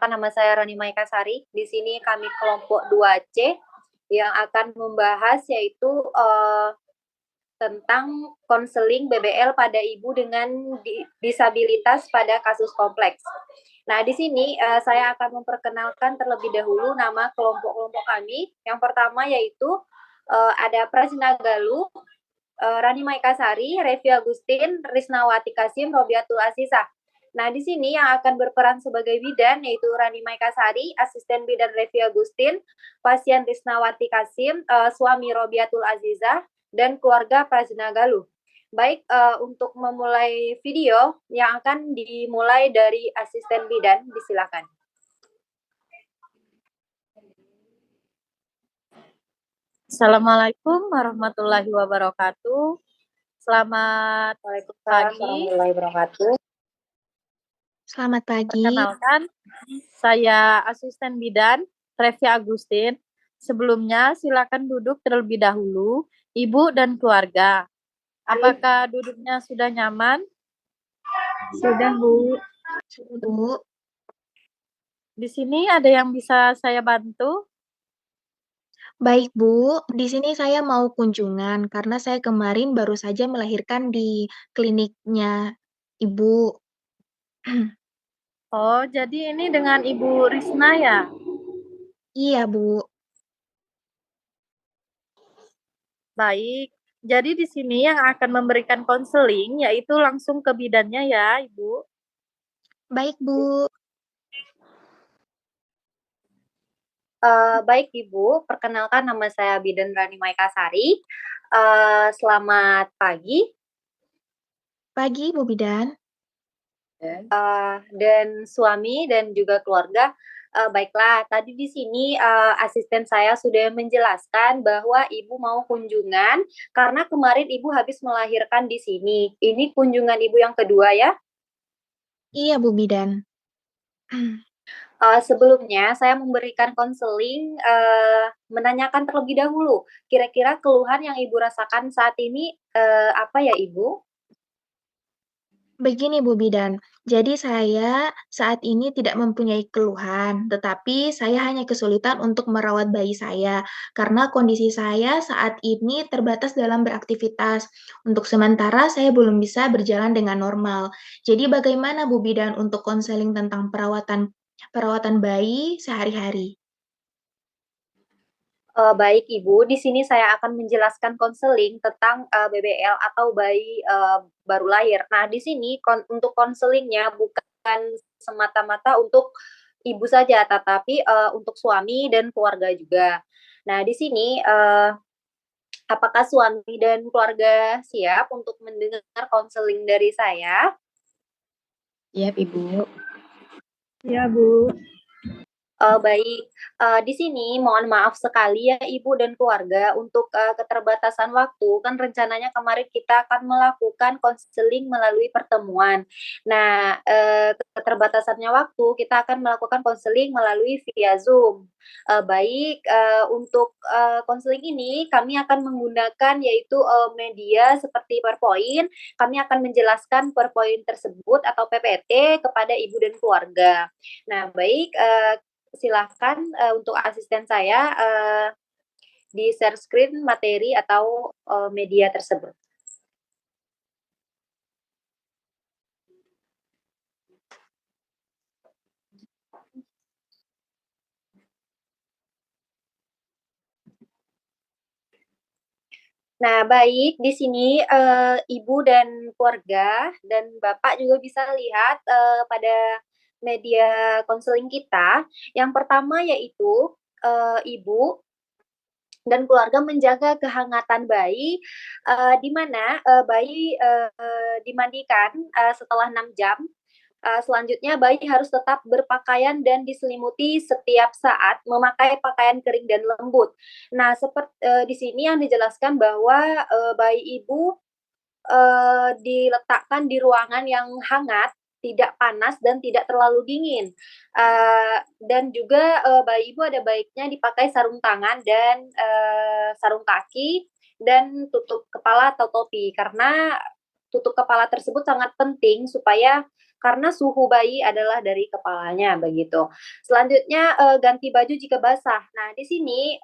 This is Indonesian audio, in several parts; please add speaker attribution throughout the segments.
Speaker 1: perkenalkan nama saya Rani Maikasari. Di sini kami kelompok 2C yang akan membahas yaitu tentang konseling BBL pada ibu dengan disabilitas pada kasus kompleks. Nah, di sini saya akan memperkenalkan terlebih dahulu nama kelompok-kelompok kami. Yang pertama yaitu ada Prasina Galuh, Rani Maikasari, Revi Agustin, Risnawati Kasim, Robiatul Azizah. Nah, di sini yang akan berperan sebagai bidan yaitu Rani Maikasari, asisten bidan Revi Agustin, pasien Risnawati Kasim, suami Robiatul Azizah, dan keluarga Prasina Galuh. Baik, untuk memulai video yang akan dimulai dari asisten bidan, disilakan.
Speaker 2: Assalamualaikum warahmatullahi wabarakatuh. Selamat pagi.
Speaker 1: Warahmatullahi wabarakatuh.
Speaker 3: Selamat pagi.
Speaker 2: Perkenalkan, saya asisten bidan Revi Agustin. Sebelumnya silakan duduk terlebih dahulu, Ibu dan keluarga. Apakah duduknya sudah nyaman?
Speaker 3: Sudah, Bu. Bu.
Speaker 2: Di sini ada yang bisa saya bantu?
Speaker 3: Baik, Bu. Di sini saya mau kunjungan karena saya kemarin baru saja melahirkan di kliniknya Ibu.
Speaker 2: Oh, jadi ini dengan Ibu Risna ya?
Speaker 3: Iya, Bu.
Speaker 2: Baik. Jadi di sini yang akan memberikan konseling yaitu langsung ke bidannya ya, Ibu.
Speaker 3: Baik, Bu.
Speaker 1: Baik Ibu, perkenalkan nama saya Bidan Rani Maikasari. Selamat pagi.
Speaker 3: Pagi, Bu Bidan.
Speaker 1: Dan suami dan juga keluarga. Baiklah, tadi di sini asisten saya sudah menjelaskan bahwa Ibu mau kunjungan karena kemarin Ibu habis melahirkan di sini. Ini kunjungan Ibu yang kedua ya?
Speaker 3: Iya, Bu Bidan.
Speaker 1: Sebelumnya saya memberikan konseling, menanyakan terlebih dahulu, kira-kira keluhan yang Ibu rasakan saat ini apa ya Ibu?
Speaker 3: Begini, Bu Bidan. Jadi saya saat ini tidak mempunyai keluhan, tetapi saya hanya kesulitan untuk merawat bayi saya karena kondisi saya saat ini terbatas dalam beraktivitas. Untuk sementara saya belum bisa berjalan dengan normal. Jadi bagaimana Bu Bidan untuk konseling tentang perawatan bayi sehari-hari?
Speaker 1: Baik Ibu, di sini saya akan menjelaskan konseling tentang BBL atau bayi baru lahir. Nah, di sini untuk konselingnya bukan semata-mata untuk ibu saja, tetapi untuk suami dan keluarga juga. Nah, di sini apakah suami dan keluarga siap untuk mendengar konseling dari saya?
Speaker 3: Iya, Ibu.
Speaker 2: Iya, Bu.
Speaker 1: Baik, di sini mohon maaf sekali ya Ibu dan keluarga untuk keterbatasan waktu, kan rencananya kemarin kita akan melakukan konseling melalui pertemuan. Nah, keterbatasannya waktu, kita akan melakukan konseling melalui via Zoom. Baik, untuk konseling ini kami akan menggunakan yaitu media seperti PowerPoint. Kami akan menjelaskan PowerPoint tersebut atau PPT kepada Ibu dan keluarga. Nah, baik, silahkan untuk asisten saya di share screen materi atau media tersebut. Nah, baik, di sini Ibu dan keluarga dan Bapak juga bisa lihat pada media konseling kita. Yang pertama yaitu Ibu dan keluarga menjaga kehangatan bayi, di mana bayi dimandikan setelah 6 jam. Selanjutnya bayi harus tetap berpakaian dan diselimuti setiap saat memakai pakaian kering dan lembut. Nah, seperti di sini yang dijelaskan bahwa bayi ibu diletakkan di ruangan yang hangat, tidak panas dan tidak terlalu dingin. Dan juga bayi ibu ada baiknya dipakai sarung tangan dan sarung kaki dan tutup kepala atau topi karena tutup kepala tersebut sangat penting supaya karena suhu bayi adalah dari kepalanya begitu. Selanjutnya ganti baju jika basah. Nah, di sini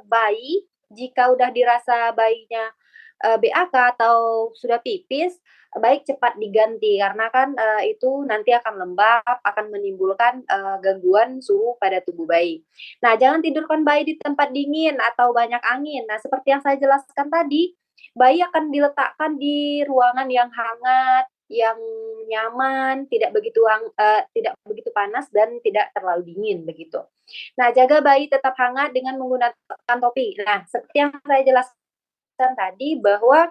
Speaker 1: bayi jika udah dirasa bayinya BAK atau sudah pipis, baik cepat diganti karena kan itu nanti akan lembab, akan menimbulkan gangguan suhu pada tubuh bayi. Nah, jangan tidurkan bayi di tempat dingin atau banyak angin. Nah, seperti yang saya jelaskan tadi, bayi akan diletakkan di ruangan yang hangat, yang nyaman, tidak begitu panas dan tidak terlalu dingin begitu. Nah, jaga bayi tetap hangat dengan menggunakan topi. Nah, seperti yang saya jelaskan tadi bahwa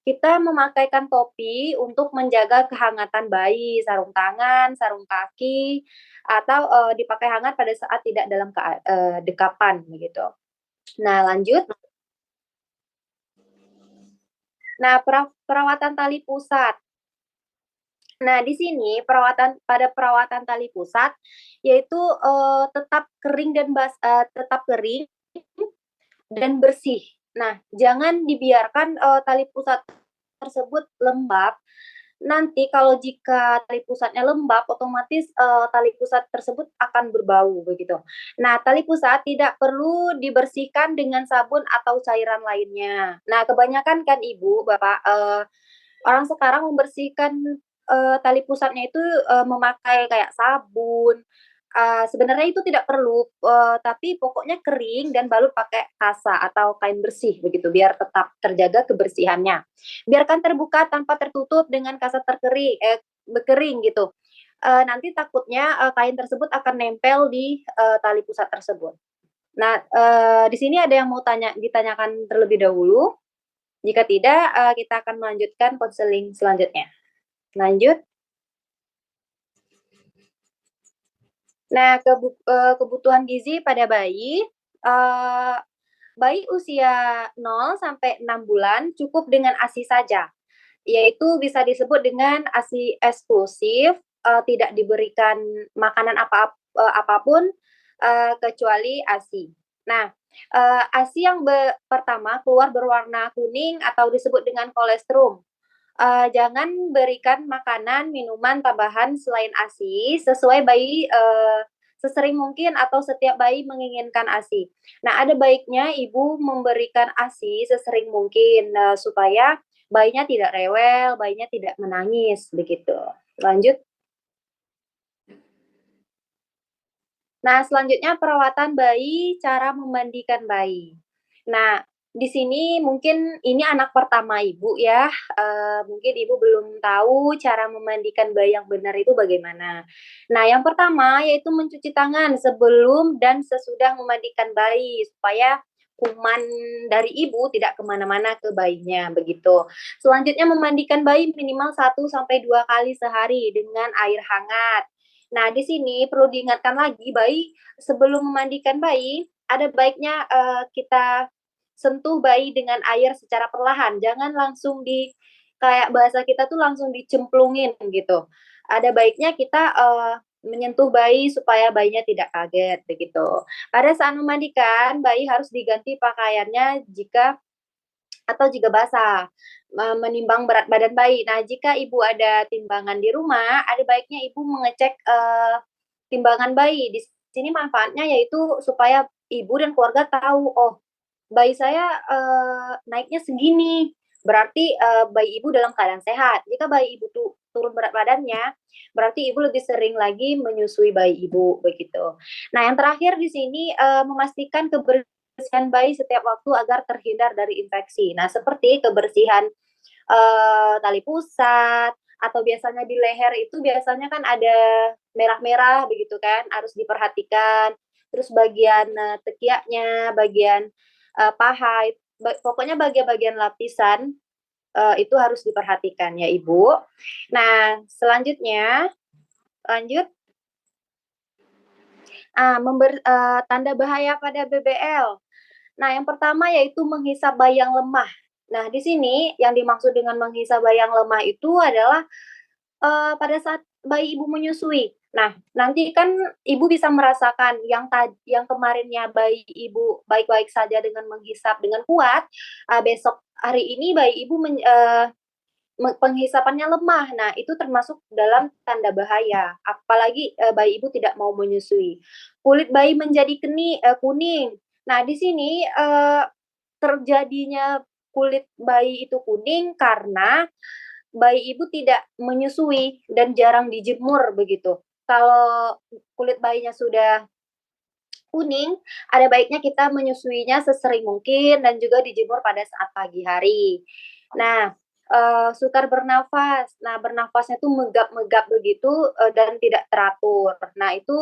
Speaker 1: kita memakaikan topi untuk menjaga kehangatan bayi, sarung tangan, sarung kaki, atau dipakai hangat pada saat tidak dalam dekapan begitu. Nah, lanjut. Nah, perawatan tali pusat. Nah, di sini perawatan tali pusat yaitu tetap kering dan bersih. Nah, jangan dibiarkan tali pusat tersebut lembab. Nanti kalau jika tali pusatnya lembab, otomatis tali pusat tersebut akan berbau begitu. Nah, tali pusat tidak perlu dibersihkan dengan sabun atau cairan lainnya. Nah, kebanyakan kan Ibu, Bapak, orang sekarang membersihkan tali pusatnya itu memakai kayak sabun. Sebenarnya itu tidak perlu, tapi pokoknya kering dan balut pakai kasa atau kain bersih begitu, biar tetap terjaga kebersihannya. Biarkan terbuka tanpa tertutup dengan kasa berkering gitu. Nanti takutnya kain tersebut akan nempel di tali pusat tersebut. Nah, di sini ada yang mau ditanyakan terlebih dahulu? Jika tidak, kita akan melanjutkan konseling selanjutnya. Lanjut. Nah, kebutuhan gizi pada bayi, bayi usia 0 sampai 6 bulan cukup dengan ASI saja, yaitu bisa disebut dengan ASI eksklusif, tidak diberikan makanan apapun, kecuali ASI. Nah, ASI yang pertama keluar berwarna kuning atau disebut dengan kolestrum. Jangan berikan makanan, minuman tambahan selain ASI sesuai bayi sesering mungkin atau setiap bayi menginginkan ASI. Nah, ada baiknya ibu memberikan ASI sesering mungkin supaya bayinya tidak rewel, bayinya tidak menangis begitu. Lanjut. Nah, selanjutnya perawatan bayi, cara memandikan bayi. Nah, di sini mungkin ini anak pertama Ibu ya, mungkin Ibu belum tahu cara memandikan bayi yang benar itu bagaimana. Nah, yang pertama yaitu mencuci tangan sebelum dan sesudah memandikan bayi, supaya kuman dari ibu tidak kemana-mana ke bayinya, begitu. Selanjutnya memandikan bayi minimal 1-2 kali sehari dengan air hangat. Nah, di sini perlu diingatkan lagi, bayi sebelum memandikan bayi, ada baiknya kita sentuh bayi dengan air secara perlahan, jangan langsung kayak bahasa kita tuh langsung dicemplungin gitu. Ada baiknya kita menyentuh bayi supaya bayinya tidak kaget begitu. Pada saat memandikan, bayi harus diganti pakaiannya jika basah, menimbang berat badan bayi. Nah, jika ibu ada timbangan di rumah, ada baiknya ibu mengecek timbangan bayi. Di sini manfaatnya yaitu supaya ibu dan keluarga tahu, oh bayi saya naiknya segini, berarti bayi ibu dalam keadaan sehat. Jika bayi ibu turun berat badannya, berarti ibu lebih sering lagi menyusui bayi ibu begitu. Nah, yang terakhir di sini memastikan kebersihan bayi setiap waktu agar terhindar dari infeksi. Nah, seperti kebersihan tali pusat atau biasanya di leher itu biasanya kan ada merah-merah begitu kan, harus diperhatikan. Terus bagian tekiaknya, bagian paha, pokoknya bagian-bagian lapisan itu harus diperhatikan ya Ibu. Nah, selanjutnya lanjut. Tanda bahaya pada BBL. Nah, yang pertama yaitu menghisap bayi yang lemah. Nah, di sini yang dimaksud dengan menghisap bayi yang lemah itu adalah pada saat bayi ibu menyusui. Nah, nanti kan ibu bisa merasakan yang kemarinnya bayi ibu baik-baik saja dengan menghisap dengan kuat, besok hari ini bayi ibu penghisapannya lemah. Nah, itu termasuk dalam tanda bahaya. Apalagi bayi ibu tidak mau menyusui. Kulit bayi menjadi kuning. Nah, di sini terjadinya kulit bayi itu kuning karena bayi ibu tidak menyusui dan jarang dijemur begitu. Kalau kulit bayinya sudah kuning, ada baiknya kita menyusuinya sesering mungkin dan juga dijemur pada saat pagi hari. Nah, sukar bernafas. Nah, bernafasnya tuh megap-megap begitu dan tidak teratur. Nah, itu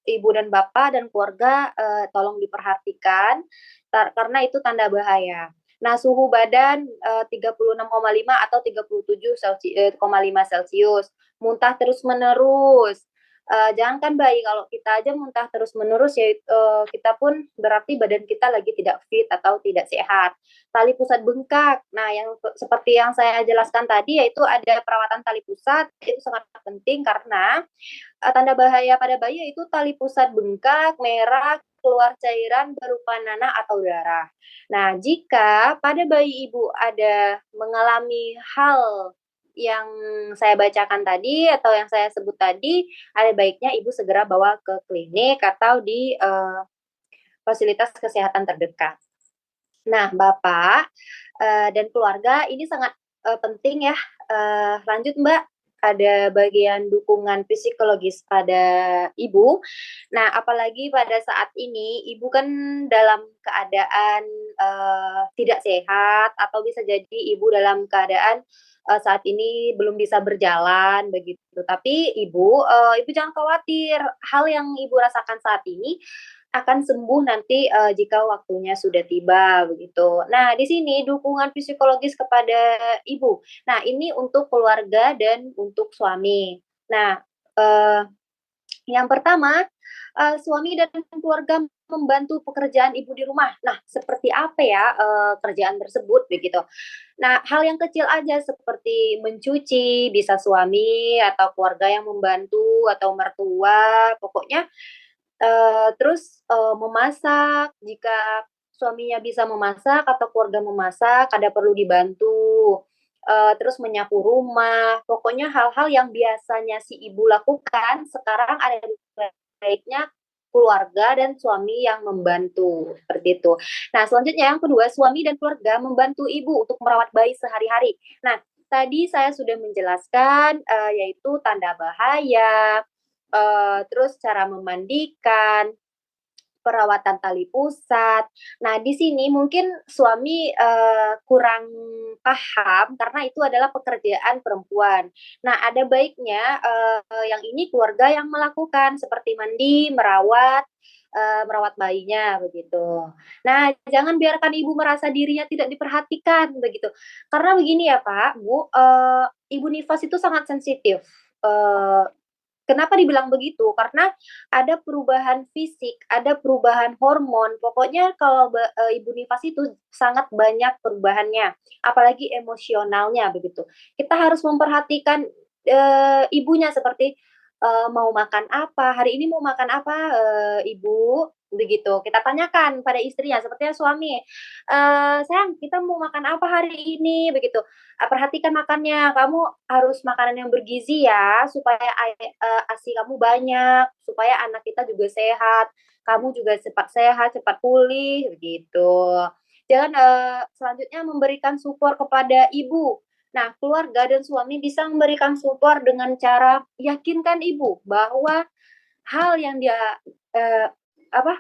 Speaker 1: ibu dan bapak dan keluarga tolong diperhatikan karena itu tanda bahaya. Nah, suhu badan 36,5 atau 37,5 Celcius. Muntah terus-menerus. Jangankan bayi, kalau kita aja muntah terus-menerus ya kita pun berarti badan kita lagi tidak fit atau tidak sehat. Tali pusat bengkak. Nah, yang seperti yang saya jelaskan tadi yaitu ada perawatan tali pusat, itu sangat penting karena tanda bahaya pada bayi yaitu tali pusat bengkak, merah, keluar cairan berupa nanah atau darah. Nah, jika pada bayi ibu ada mengalami hal yang saya bacakan tadi atau yang saya sebut tadi, ada baiknya ibu segera bawa ke klinik atau di fasilitas kesehatan terdekat. Nah, Bapak dan keluarga ini sangat penting ya. Lanjut Mbak, ada bagian dukungan psikologis pada ibu. Nah, apalagi pada saat ini ibu kan dalam keadaan tidak sehat atau bisa jadi ibu dalam keadaan saat ini belum bisa berjalan begitu. Tapi ibu jangan khawatir. Hal yang ibu rasakan saat ini akan sembuh nanti jika waktunya sudah tiba begitu. Nah, di sini dukungan psikologis kepada ibu. Nah, ini untuk keluarga dan untuk suami. Nah, yang pertama, suami dan keluarga membantu pekerjaan ibu di rumah. Nah, seperti apa ya kerjaan tersebut begitu. Nah, hal yang kecil aja seperti mencuci, bisa suami atau keluarga yang membantu atau mertua, pokoknya terus memasak, jika suaminya bisa memasak atau keluarga memasak, ada perlu dibantu, terus menyapu rumah, pokoknya hal-hal yang biasanya si ibu lakukan, sekarang ada baiknya keluarga dan suami yang membantu, seperti itu. Nah, selanjutnya yang kedua, suami dan keluarga membantu ibu untuk merawat bayi sehari-hari. Nah, tadi saya sudah menjelaskan, yaitu tanda bahaya, terus cara memandikan, perawatan tali pusat. Nah, di sini mungkin suami kurang paham karena itu adalah pekerjaan perempuan. Nah, ada baiknya yang ini keluarga yang melakukan seperti mandi, merawat bayinya begitu. Nah, jangan biarkan ibu merasa dirinya tidak diperhatikan begitu. Karena begini ya Pak, Bu, ibu nifas itu sangat sensitif. Eh, Kenapa dibilang begitu? Karena ada perubahan fisik, ada perubahan hormon, pokoknya kalau ibu nifas itu sangat banyak perubahannya, apalagi emosionalnya begitu. Kita harus memperhatikan, ibunya seperti, mau makan apa, "Hari ini mau makan apa, Ibu?" Begitu. Kita tanyakan pada istrinya, sepertinya suami, "Sayang, kita mau makan apa hari ini?" Begitu. Perhatikan makannya, kamu harus makanan yang bergizi ya, supaya ASI kamu banyak, supaya anak kita juga sehat, kamu juga cepat sehat, cepat pulih, begitu. Jangan selanjutnya memberikan support kepada ibu. Nah, keluarga dan suami bisa memberikan support dengan cara yakinkan ibu bahwa hal yang dia eee,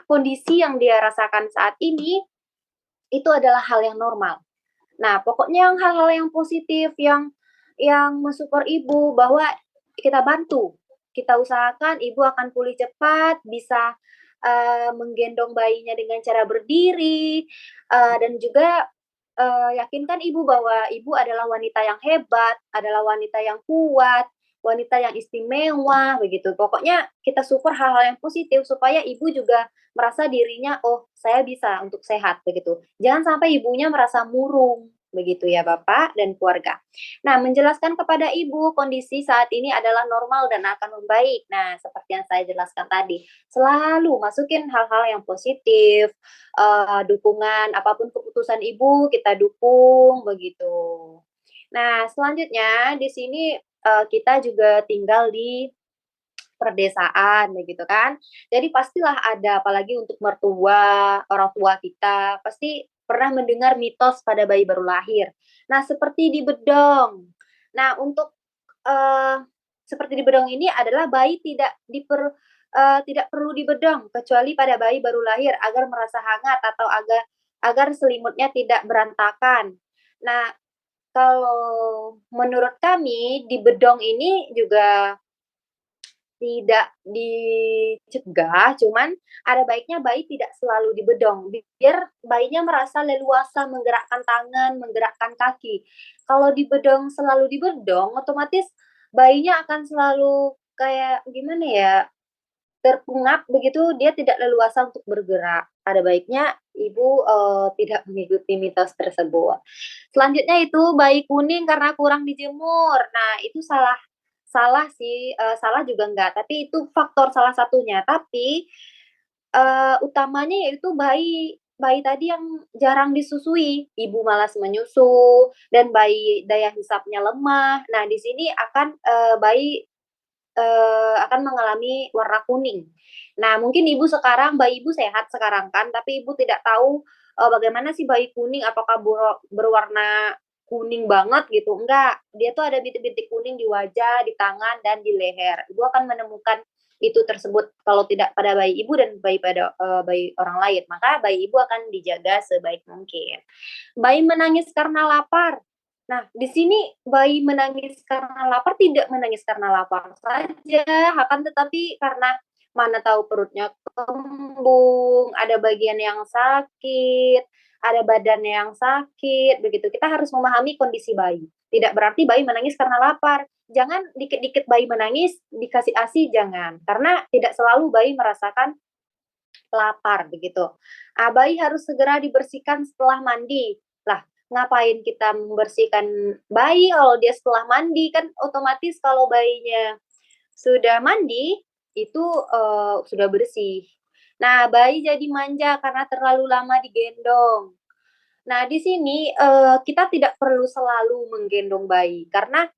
Speaker 1: kondisi yang dia rasakan saat ini, itu adalah hal yang normal. Nah, pokoknya yang hal-hal yang positif yang men-support ibu bahwa kita bantu, kita usahakan ibu akan pulih cepat, bisa, menggendong bayinya dengan cara berdiri, dan juga, yakinkan ibu bahwa ibu adalah wanita yang hebat, adalah wanita yang kuat, wanita yang istimewa, begitu. Pokoknya kita support hal-hal yang positif supaya ibu juga merasa dirinya, "Oh, saya bisa untuk sehat," begitu. Jangan sampai ibunya merasa murung, begitu ya Bapak dan keluarga. Nah, menjelaskan kepada ibu kondisi saat ini adalah normal dan akan membaik. Nah, seperti yang saya jelaskan tadi, selalu masukin hal-hal yang positif, dukungan apapun keputusan ibu kita dukung, begitu. Nah, selanjutnya di sini, kita juga tinggal di perdesaan begitu kan. Jadi pastilah ada, apalagi untuk mertua, orang tua kita, pasti pernah mendengar mitos pada bayi baru lahir. Nah, seperti di Bedong. Nah, untuk, eee, seperti di Bedong ini adalah bayi tidak perlu dibedong kecuali pada bayi baru lahir agar merasa hangat atau agar selimutnya tidak berantakan. Nah, kalau menurut kami di Bedong ini juga tidak dicegah, cuman ada baiknya bayi tidak selalu dibedong, biar bayinya merasa leluasa menggerakkan tangan, menggerakkan kaki. Kalau selalu dibedong, otomatis bayinya akan selalu kayak gimana ya, terpungat begitu, dia tidak leluasa untuk bergerak. Ada baiknya ibu, tidak mengikuti mitos tersebut. Selanjutnya itu bayi kuning karena kurang dijemur. Nah, itu salah salah sih, salah juga enggak, tapi itu faktor salah satunya. Tapi, utamanya yaitu bayi bayi tadi yang jarang disusui, ibu malas menyusu dan bayi daya hisapnya lemah. Nah, di sini bayi akan mengalami warna kuning. Nah, mungkin bayi ibu sehat sekarang kan, tapi ibu tidak tahu, bagaimana sih bayi kuning, apakah berwarna kuning banget gitu, enggak, dia tuh ada bintik-bintik kuning di wajah, di tangan, dan di leher. Ibu akan menemukan itu tersebut kalau tidak pada bayi ibu dan bayi orang lain, maka bayi ibu akan dijaga sebaik mungkin. Bayi menangis karena lapar. Nah, di sini bayi menangis karena lapar tidak menangis karena lapar saja, akan tetapi karena mana tahu perutnya kembung, ada bagian yang sakit, ada badan yang sakit, begitu. Kita harus memahami kondisi bayi. Tidak berarti bayi menangis karena lapar. Jangan dikit-dikit bayi menangis, dikasih ASI, jangan. Karena tidak selalu bayi merasakan lapar, begitu. Bayi harus segera dibersihkan setelah mandi. Lah, ngapain kita membersihkan bayi kalau dia setelah mandi, kan otomatis kalau bayinya sudah mandi, itu, sudah bersih. Nah, bayi jadi manja karena terlalu lama digendong. Nah, di sini, kita tidak perlu selalu menggendong bayi, karena,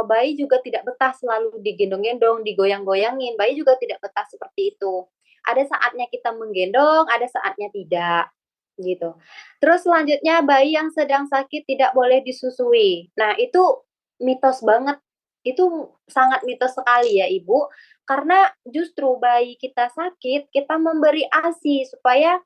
Speaker 1: bayi juga tidak betah selalu digendong-gendong, digoyang-goyangin, bayi juga tidak betah seperti itu. Ada saatnya kita menggendong, ada saatnya tidak, gitu. Terus selanjutnya bayi yang sedang sakit tidak boleh disusui. Nah, itu mitos banget, itu sangat mitos sekali ya, Ibu, karena justru bayi kita sakit, kita memberi ASI supaya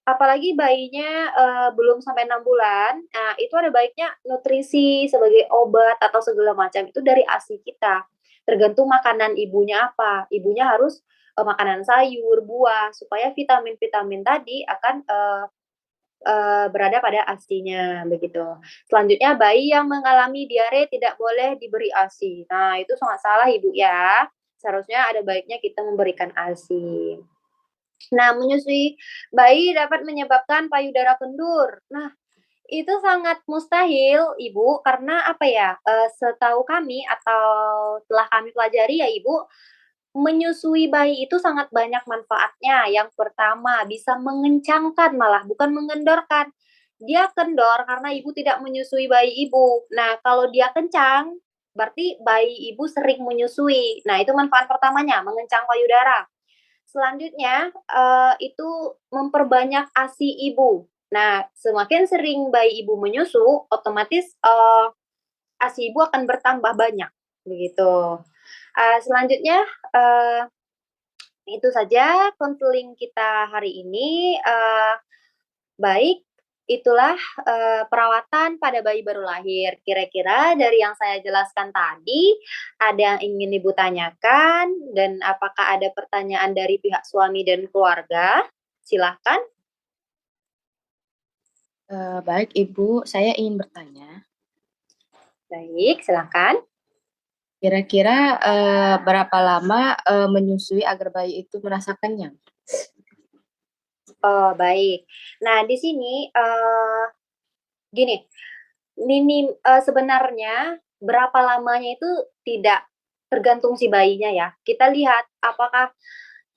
Speaker 1: apalagi bayinya, belum sampai 6 bulan, nah itu ada baiknya nutrisi sebagai obat atau segala macam itu dari ASI kita. Tergantung makanan ibunya apa, ibunya harus, makanan sayur, buah, supaya vitamin-vitamin tadi akan, berada pada ASI-nya, begitu. Selanjutnya bayi yang mengalami diare tidak boleh diberi ASI. Nah itu sangat salah Ibu ya, seharusnya ada baiknya kita memberikan ASI. Nah, menyusui bayi dapat menyebabkan payudara kendur. Nah, itu sangat mustahil, Ibu, karena apa ya, setahu kami atau telah kami pelajari ya, Ibu, menyusui bayi itu sangat banyak manfaatnya. Yang pertama, bisa mengencangkan malah, bukan mengendorkan. Dia kendor karena ibu tidak menyusui bayi ibu. Nah, kalau dia kencang, berarti bayi ibu sering menyusui. Nah, itu manfaat pertamanya, mengencang payudara. Selanjutnya, itu memperbanyak ASI ibu. Nah, semakin sering bayi ibu menyusu, otomatis, ASI ibu akan bertambah banyak, begitu. Selanjutnya, itu saja konseling kita hari ini, baik, itulah, perawatan pada bayi baru lahir. Kira-kira dari yang saya jelaskan tadi, ada yang ingin Ibu tanyakan dan apakah ada pertanyaan dari pihak suami dan keluarga? Silahkan.
Speaker 4: Baik Ibu, saya ingin bertanya,
Speaker 1: Baik, silahkan.
Speaker 4: kira-kira, berapa lama, menyusui agar bayi itu merasa kenyang?
Speaker 1: Oh, baik. Nah, di sini, gini, sebenarnya berapa lamanya itu tidak tergantung si bayinya ya. Kita lihat apakah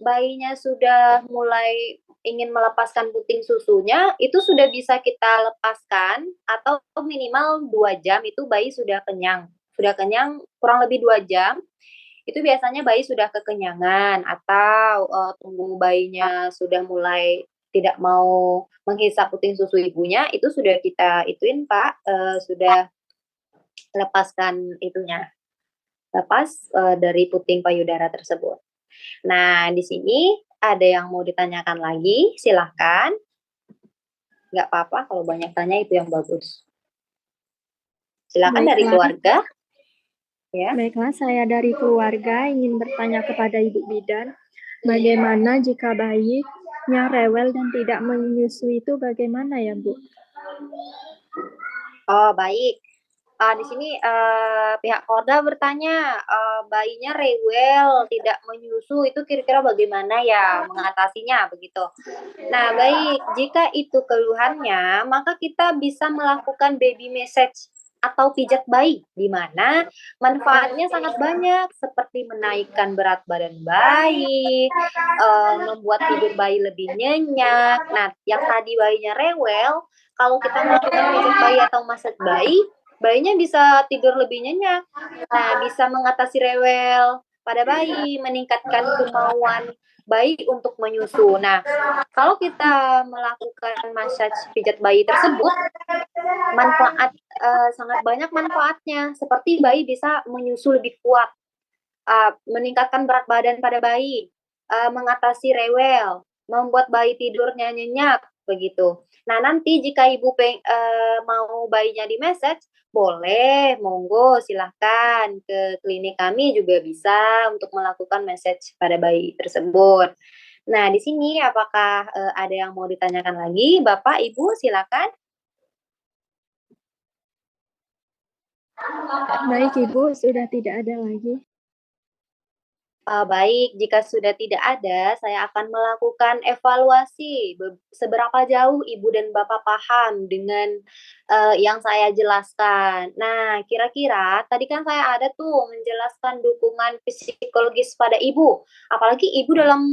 Speaker 1: bayinya sudah mulai ingin melepaskan puting susunya, itu sudah bisa kita lepaskan atau minimal 2 jam itu bayi sudah kenyang. Sudah kenyang kurang lebih 2 jam, itu biasanya bayi sudah kekenyangan atau, tunggu bayinya sudah mulai tidak mau menghisap puting susu ibunya, itu sudah kita ituin Pak, sudah lepaskan itunya, lepas, dari puting payudara tersebut. Nah, di sini ada yang mau ditanyakan lagi, silahkan. Nggak apa-apa kalau banyak tanya itu yang bagus. Silakan dari
Speaker 5: Baiklah.
Speaker 1: keluarga. Ya.
Speaker 5: Baiklah, saya dari keluarga ingin bertanya kepada Ibu Bidan, bagaimana jika bayinya rewel dan tidak menyusui itu bagaimana ya, Bu?
Speaker 1: Oh, baik. Di sini, pihak keluarga bertanya, bayinya rewel, tidak menyusu, itu kira-kira bagaimana ya mengatasinya, begitu. Nah, baik, jika itu keluhannya, maka kita bisa melakukan baby massage atau pijat bayi, di mana manfaatnya sangat banyak, seperti menaikkan berat badan bayi, membuat tidur bayi lebih nyenyak. Nah, yang tadi bayinya rewel, kalau kita melakukan pijat bayi atau massage bayi, bayinya bisa tidur lebih nyenyak. Nah, bisa mengatasi rewel pada bayi, meningkatkan kemauan bayi untuk menyusu. Nah, kalau kita melakukan massage pijat bayi tersebut, sangat banyak manfaatnya, seperti bayi bisa menyusu lebih kuat, meningkatkan berat badan pada bayi, mengatasi rewel, membuat bayi tidurnya nyenyak, begitu. Nah, nanti jika ibu mau bayinya di-massage, boleh, monggo silahkan ke klinik kami juga bisa untuk melakukan massage pada bayi tersebut. Nah, di sini apakah, ada yang mau ditanyakan lagi? Bapak, Ibu, silakan.
Speaker 5: Baik, Ibu, sudah tidak ada lagi.
Speaker 1: Baik, jika sudah tidak ada, saya akan melakukan evaluasi seberapa jauh Ibu dan Bapak paham dengan, yang saya jelaskan. Nah, kira-kira tadi kan saya ada tuh menjelaskan dukungan psikologis pada Ibu, apalagi Ibu dalam,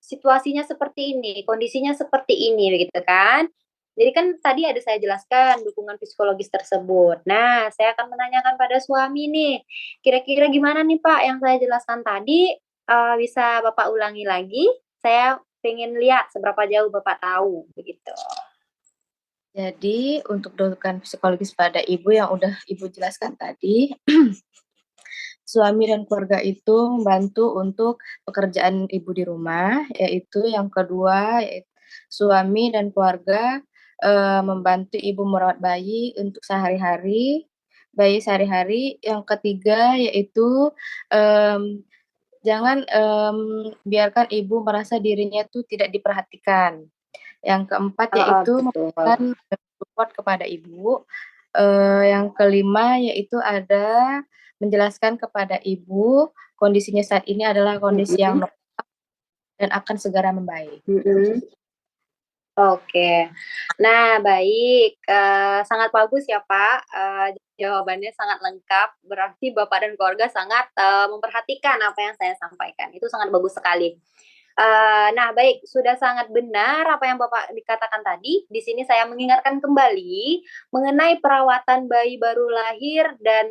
Speaker 1: situasinya seperti ini, kondisinya seperti ini, begitu kan. Jadi kan tadi ada saya jelaskan dukungan psikologis tersebut. Nah, saya akan menanyakan pada suami nih, kira-kira gimana nih Pak yang saya jelaskan tadi, bisa Bapak ulangi lagi? Saya pengen lihat seberapa jauh Bapak tahu, begitu.
Speaker 4: Jadi untuk dukungan psikologis pada ibu yang udah ibu jelaskan tadi, suami dan keluarga itu membantu untuk pekerjaan ibu di rumah, yaitu yang kedua, suami dan keluarga, membantu ibu merawat bayi untuk sehari-hari, yang ketiga yaitu, jangan, biarkan ibu merasa dirinya tuh tidak diperhatikan. Yang keempat yaitu memberikan support kepada ibu, yang kelima yaitu ada menjelaskan kepada ibu kondisinya saat ini adalah kondisi yang normal dan akan segera membaik.
Speaker 1: Oke. Nah, baik, sangat bagus ya, Pak, jawabannya sangat lengkap, berarti Bapak dan keluarga sangat, memperhatikan apa yang saya sampaikan, itu sangat bagus sekali. Nah, baik, sudah sangat benar apa yang Bapak dikatakan tadi, di sini saya mengingatkan kembali mengenai perawatan bayi baru lahir dan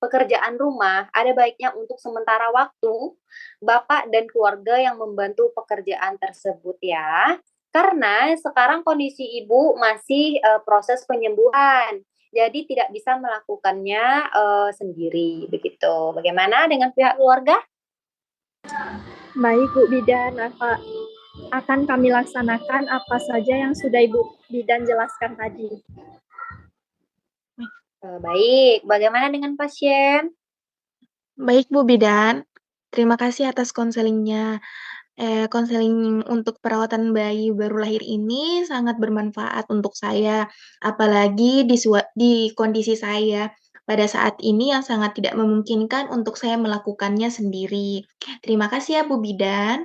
Speaker 1: pekerjaan rumah, ada baiknya untuk sementara waktu, Bapak dan keluarga yang membantu pekerjaan tersebut ya. Karena sekarang kondisi ibu masih, proses penyembuhan, jadi tidak bisa melakukannya, sendiri, begitu. Bagaimana dengan pihak keluarga?
Speaker 5: Baik, Bu Bidan, akan kami laksanakan apa saja yang sudah Ibu Bidan jelaskan tadi.
Speaker 1: Baik, bagaimana dengan pasien?
Speaker 3: Baik, Bu Bidan. Terima kasih atas konselingnya. Konseling untuk perawatan bayi baru lahir ini sangat bermanfaat untuk saya, apalagi di kondisi saya pada saat ini yang sangat tidak memungkinkan untuk saya melakukannya sendiri. Terima kasih ya, Bu Bidan.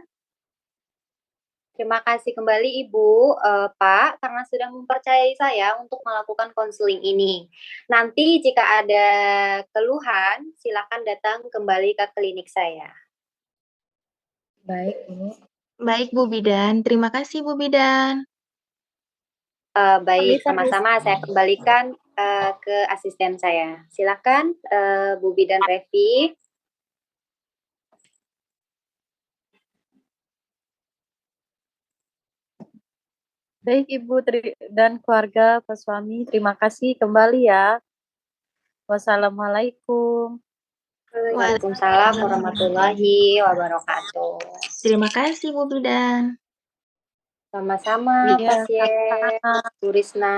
Speaker 1: Terima kasih kembali Ibu, Pak, karena sudah mempercayai saya untuk melakukan konseling ini. Nanti jika ada keluhan, silakan datang kembali ke klinik saya.
Speaker 4: Baik, Bu.
Speaker 3: Baik Bu Bidan, terima kasih Bu Bidan.
Speaker 1: Baik,
Speaker 5: Kami
Speaker 1: sama-sama saya kembalikan ke asisten saya. Silakan Bu Bidan Revi.
Speaker 2: Baik Ibu dan keluarga Pak Suami, terima kasih kembali ya. Wassalamualaikum.
Speaker 1: Waalaikumsalam warahmatullahi wabarakatuh.
Speaker 3: Terima kasih Bu Bidan.
Speaker 1: Sama-sama
Speaker 2: Iya,
Speaker 1: pasien
Speaker 2: sama-sama.
Speaker 1: Bu Risna.